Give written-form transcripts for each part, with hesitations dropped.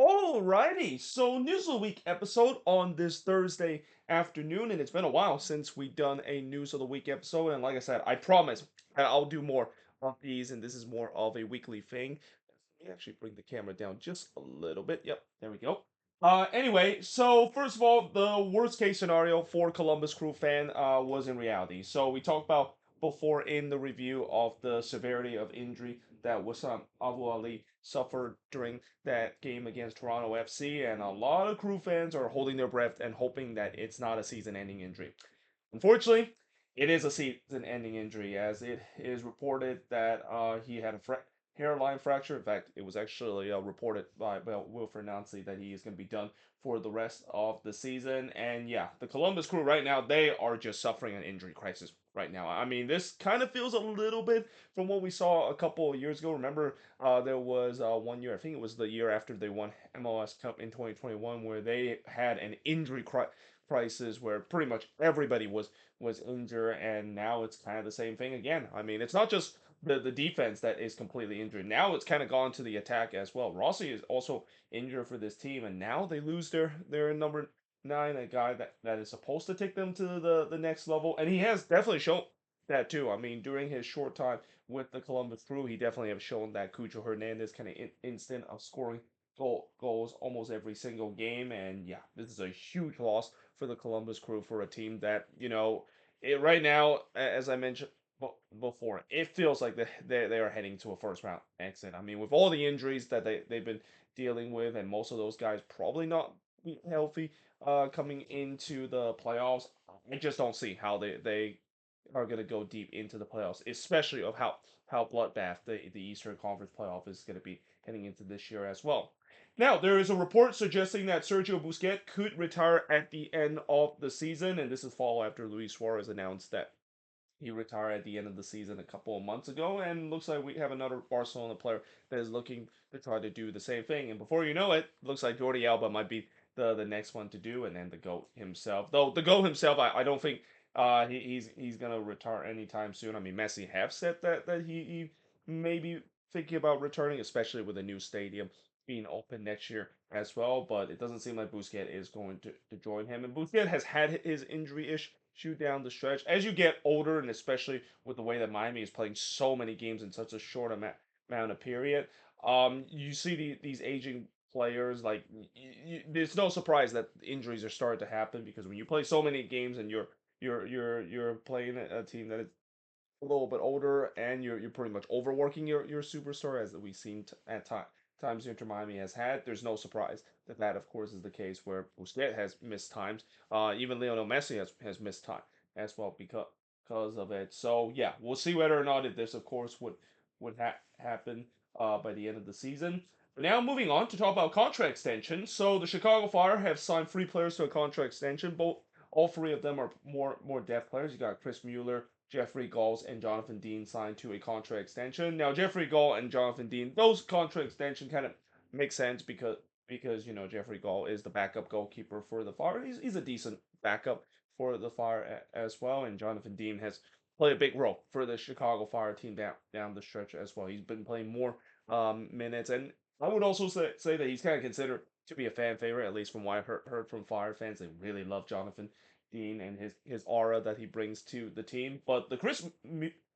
Alrighty, so News of the Week episode on this Thursday afternoon, and it's been a while since we've done a News of the Week episode, and like I said, I promise that I'll do more of these, and this is more of a weekly thing. Let me actually bring the camera down just a little bit. Yep, there we go. Anyway, so first of all, the worst case scenario for Columbus Crew fan was in reality. So we talked about before in the review of the severity of injury that Wessam Abou Ali suffered during that game against Toronto FC, and a lot of Crew fans are holding their breath and hoping that it's not a season-ending injury. Unfortunately, it is a season-ending injury, as it is reported that he had a hairline fracture. In fact, it was actually reported by Wilfred Nancy that he is going to be done for the rest of the season. And yeah, the Columbus Crew right now, they are just suffering an injury crisis right now. I mean, this kind of feels a little bit from what we saw a couple of years ago. Remember, there was one year, I think it was the year after they won MLS Cup in 2021, where they had an injury crisis where pretty much everybody was injured, and now it's kind of the same thing again. I mean, it's not just the defense that is completely injured. Now it's kind of gone to the attack as well. Rossi is also injured for this team, and now they lose their number nine, a guy that is supposed to take them to the next level, and he has definitely shown that too. I mean, during his short time with the Columbus Crew, he definitely have shown that Cucho Hernandez kind of instant of scoring goals almost every single game, and yeah, this is a huge loss for the Columbus Crew, for a team that right now, as I mentioned before, it feels like they are heading to a first round exit. I mean, with all the injuries that they've been dealing with, and most of those guys probably not healthy coming into the playoffs, I just don't see how they are going to go deep into the playoffs, especially of how bloodbath the Eastern Conference playoff is going to be heading into this year as well. Now, there is a report suggesting that Sergio Busquets could retire at the end of the season, and this is followed after Luis Suarez announced that he retired at the end of the season a couple of months ago, and looks like we have another Barcelona player that is looking to try to do the same thing. And before you know it, looks like Jordi Alba might be the next one to do, and then the GOAT himself. Though the GOAT himself, I don't think he's gonna retire anytime soon. I mean, Messi have said that he may be thinking about returning, especially with a new stadium being open next year as well. But it doesn't seem like Busquets is going to join him. And Busquets has had his injury issue down the stretch. As you get older, and especially with the way that Miami is playing so many games in such a short amount of period, you see these aging players like there's no surprise that injuries are starting to happen, because when you play so many games and you're playing a team that is a little bit older, and you're pretty much overworking your superstar, as we've seen at times Inter Miami has had. There's no surprise that of course is the case where Busquets has missed times. Even Lionel Messi has missed time as well because of it. So yeah, we'll see whether or not if this of course would happen by the end of the season. But now moving on to talk about contract extension. So the Chicago Fire have signed three players to a contract extension. Both All three of them are more depth players. You got Chris Mueller, Jeffrey Galls, and Jonathan Dean signed to a contract extension. Now, Jeffrey Gall and Jonathan Dean, those contract extension kind of make sense because Jeffrey Gall is the backup goalkeeper for the Fire. He's a decent backup for the Fire as well, and Jonathan Dean has played a big role for the Chicago Fire team down the stretch as well. He's been playing more minutes, and I would also say that he's kind of considered to be a fan favorite, at least from what I've heard from Fire fans. They really love Jonathan Dean and his aura that he brings to the team. But the Chris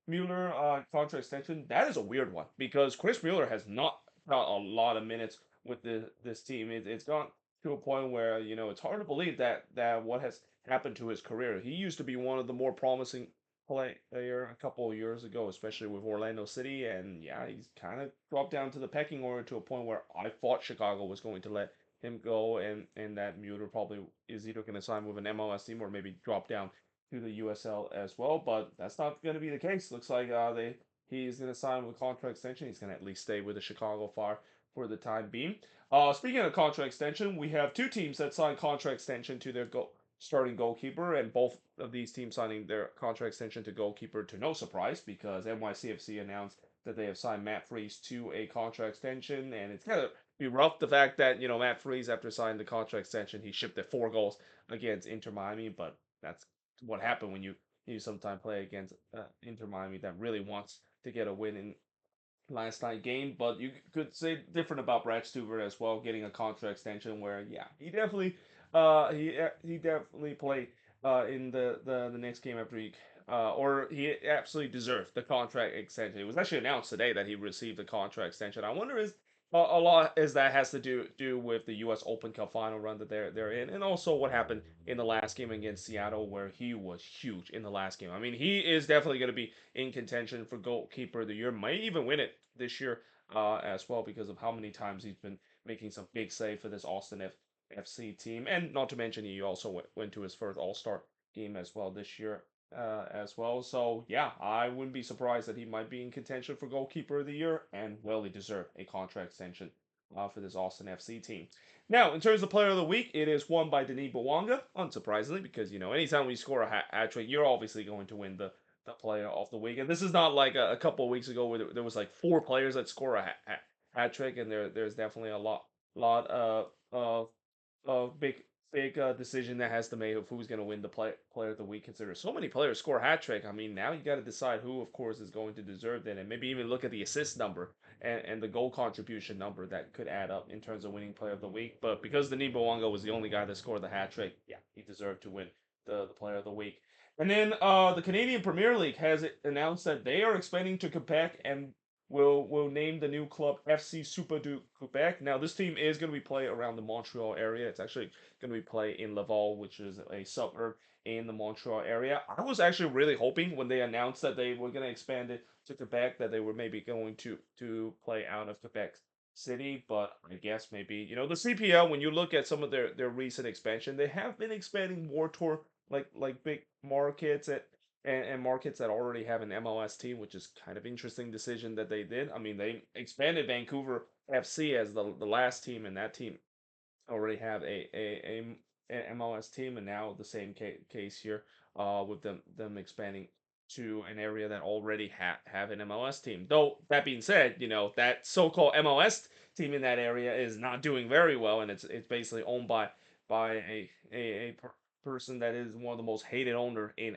Mueller contract extension, that is a weird one, because Chris Mueller has not got a lot of minutes with this team. It's gone to a point where it's hard to believe that what has happened to his career. He used to be one of the more promising player a couple of years ago, especially with Orlando City, and yeah, he's kind of dropped down to the pecking order to a point where I thought Chicago was going to let him go, and that Mueller probably is either going to sign with an MLS team or maybe drop down to the USL as well. But that's not going to be the case. Looks like he's going to sign with a contract extension. He's going to at least stay with the Chicago Fire for the time being. Speaking of contract extension, we have two teams that signed contract extension to their starting goalkeeper, and both of these teams signing their contract extension to goalkeeper to no surprise, because NYCFC announced that they have signed Matt Freese to a contract extension, and it's kind of be rough the fact that Matt Freese, after signing the contract extension, he shipped at 4 goals against Inter Miami, but that's what happened when you sometimes play against Inter Miami that really wants to get a win last night game, but you could say different about Brad Stuver as well, getting a contract extension where yeah, he definitely played in the next game after he or he absolutely deserved the contract extension. It was actually announced today that he received the contract extension. I wonder is a lot as that has to do with the U.S. Open Cup final run that they're in, and also what happened in the last game against Seattle where he was huge in the last game. I mean, he is definitely going to be in contention for goalkeeper of the year. Might even win it this year as well because of how many times he's been making some big save for this FC team, and not to mention he also went to his first All Star game as well this year as well. So yeah, I wouldn't be surprised that he might be in contention for goalkeeper of the year and well deserve a contract extension for this Austin FC team. Now, in terms of player of the week, it is won by Denis Bouanga, unsurprisingly, because anytime we score a hat trick, you're obviously going to win the player of the week. And this is not like a couple of weeks ago where there was like four players that score a hat trick, and there's definitely a lot of big decision that has to make of who's going to win the player of the week. Consider so many players score hat trick. I mean, now you got to decide who, of course, is going to deserve that, and maybe even look at the assist number and the goal contribution number that could add up in terms of winning player of the week. But because the Wanga was the only guy that scored the hat trick, yeah, he deserved to win the player of the week. And then the Canadian Premier League has announced that they are expanding to Quebec and will name the new club FC Super du Quebec. Now, this team is going to be play around the Montreal area. It's actually going to be play in Laval, which is a suburb in the Montreal area. I was actually really hoping when they announced that they were going to expand it to Quebec that they were maybe going to play out of Quebec City, but I guess maybe the CPL. When you look at some of their recent expansion, they have been expanding more toward like big markets and markets that already have an MLS team, which is kind of interesting decision that they did. I mean, they expanded Vancouver FC as the last team, and that team already have a MLS team, and now the same case here with them expanding to an area that already have an MLS team. Though that being said, that so-called MLS team in that area is not doing very well, and it's basically owned by a person that is one of the most hated owner in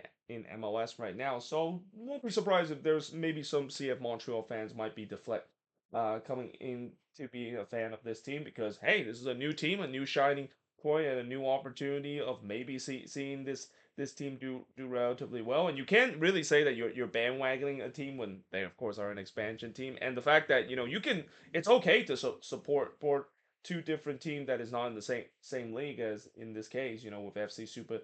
MLS right now. So won't be surprised if there's maybe some CF Montreal fans might be deflect coming in to be a fan of this team because hey, this is a new team, a new shining point, and a new opportunity of maybe seeing this team do relatively well. And you can't really say that you're bandwagoning a team when they of course are an expansion team. And the fact that you can, it's okay to support two different teams that is not in the same league as in this case. With FC Super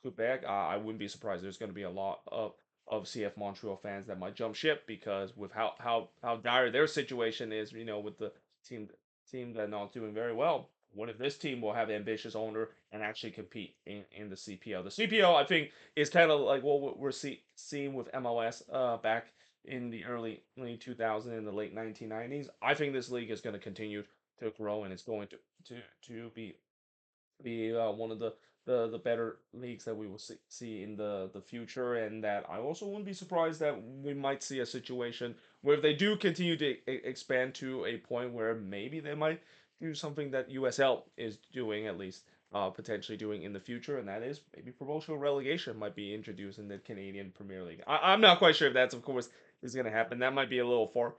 Quebec, I wouldn't be surprised. There's going to be a lot of CF Montreal fans that might jump ship because with how dire their situation is, with the team team that not doing very well. What if this team will have ambitious owner and actually compete in the CPL? The CPL, I think, is kind of like what we're seeing with MLS back in the early 2000s and the late 1990s. I think this league is going to continue to grow and it's going to be one of the better leagues that we will see in the future, and that I also wouldn't be surprised that we might see a situation where if they do continue to expand to a point where maybe they might do something that USL is doing at least potentially doing in the future, and that is maybe promotional relegation might be introduced in the Canadian Premier League. I'm not quite sure if that's of course is going to happen. That might be a little far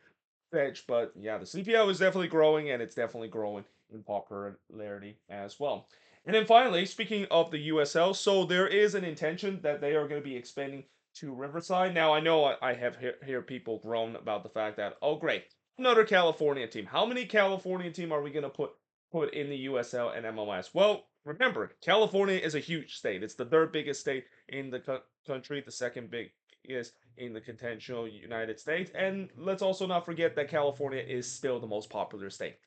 fetched, but yeah, the CPL is definitely growing, and it's definitely growing in popularity as well. And then finally, speaking of the USL, so there is an intention that they are going to be expanding to Riverside. Now, I know I have hear people groan about the fact that, oh, great, another California team. How many California team are we going to put in the USL and MLS? Well, remember, California is a huge state. It's the third biggest state in the country, the second biggest in the continental United States. And let's also not forget that California is still the most popular state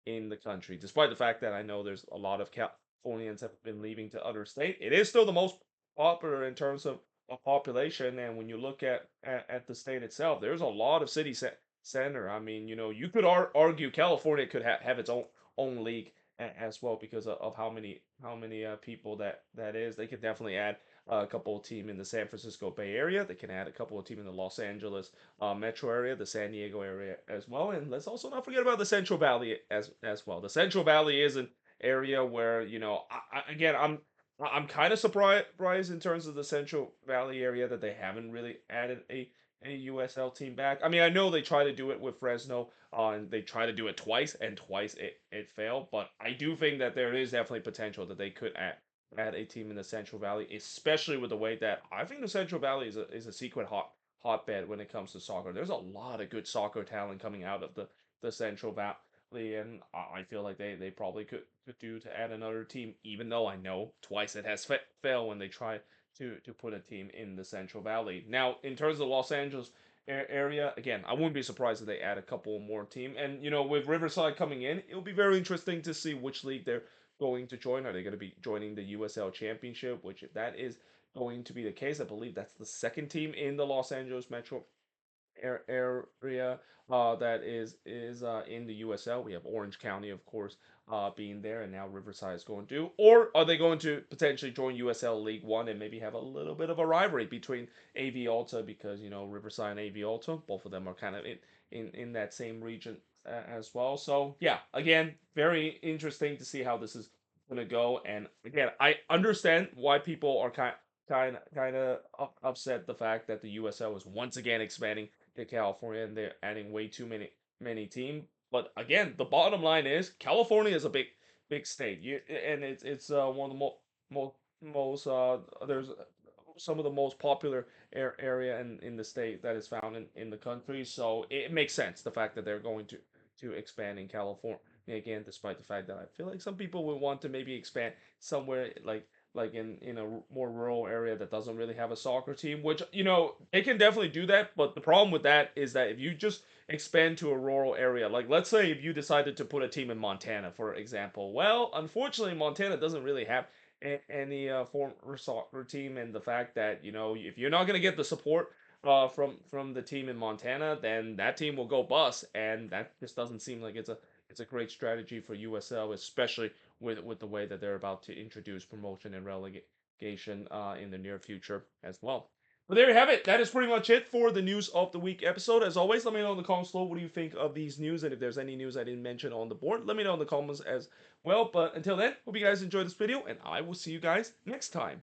in the country, despite the fact that I know there's a lot of Californians have been leaving to other states. It is still the most popular in terms of population, and when you look at the state itself, there's a lot of city center. I mean, you could argue California could have its own league as well because of how many people that is. They could definitely add a couple of team in the San Francisco Bay Area. They can add a couple of team in the Los Angeles metro area, the San Diego area as well. And let's also not forget about the Central Valley as well. The Central Valley is an area where again I'm kind of surprised in terms of the Central Valley area that they haven't really added a a USL team back. I mean, I know they try to do it with Fresno, and they try to do it twice, and twice it failed. But I do think that there is definitely potential that they could add a team in the Central Valley, especially with the way that I think the Central Valley is a secret hotbed when it comes to soccer. There's a lot of good soccer talent coming out of the Central Valley, and I feel like they probably could do to add another team. Even though I know twice it has failed when they try to put a team in the Central Valley. Now, in terms of the Los Angeles area, again, I wouldn't be surprised if they add a couple more team. And with Riverside coming in, it'll be very interesting to see which league they're going to join. Are they going to be joining the USL Championship? Which, if that is going to be the case, I believe that's the second team in the Los Angeles Metro area that is in the USL. We have Orange County, of course, being there, and now Riverside is going to. Or are they going to potentially join USL League One and maybe have a little bit of a rivalry between AV Alta because Riverside and AV Alta, both of them are kind of in that same region as well. So yeah, again, very interesting to see how this is going to go. And again, I understand why people are kind of upset the fact that the USL is once again expanding to California and they're adding way too many team. But again, the bottom line is California is a big state. And it's one of the most there's some of the most popular area in the state that is found in the country. So it makes sense the fact that they're going to expand in California again, despite the fact that I feel like some people would want to maybe expand somewhere like in a more rural area that doesn't really have a soccer team, which they can definitely do that. But the problem with that is that if you just expand to a rural area, like let's say if you decided to put a team in Montana, for example, well, unfortunately, Montana doesn't really have any former soccer team, and the fact that if you're not gonna get the support from the team in Montana, then that team will go bust, and that just doesn't seem like it's a great strategy for USL, especially with the way that they're about to introduce promotion and relegation in the near future as well. But there you have it. That is pretty much it for the news of the week episode. As always, let me know in the comments below what do you think of these news, and if there's any news I didn't mention on the board, let me know in the comments as well. But until then, hope you guys enjoyed this video, and I will see you guys next time.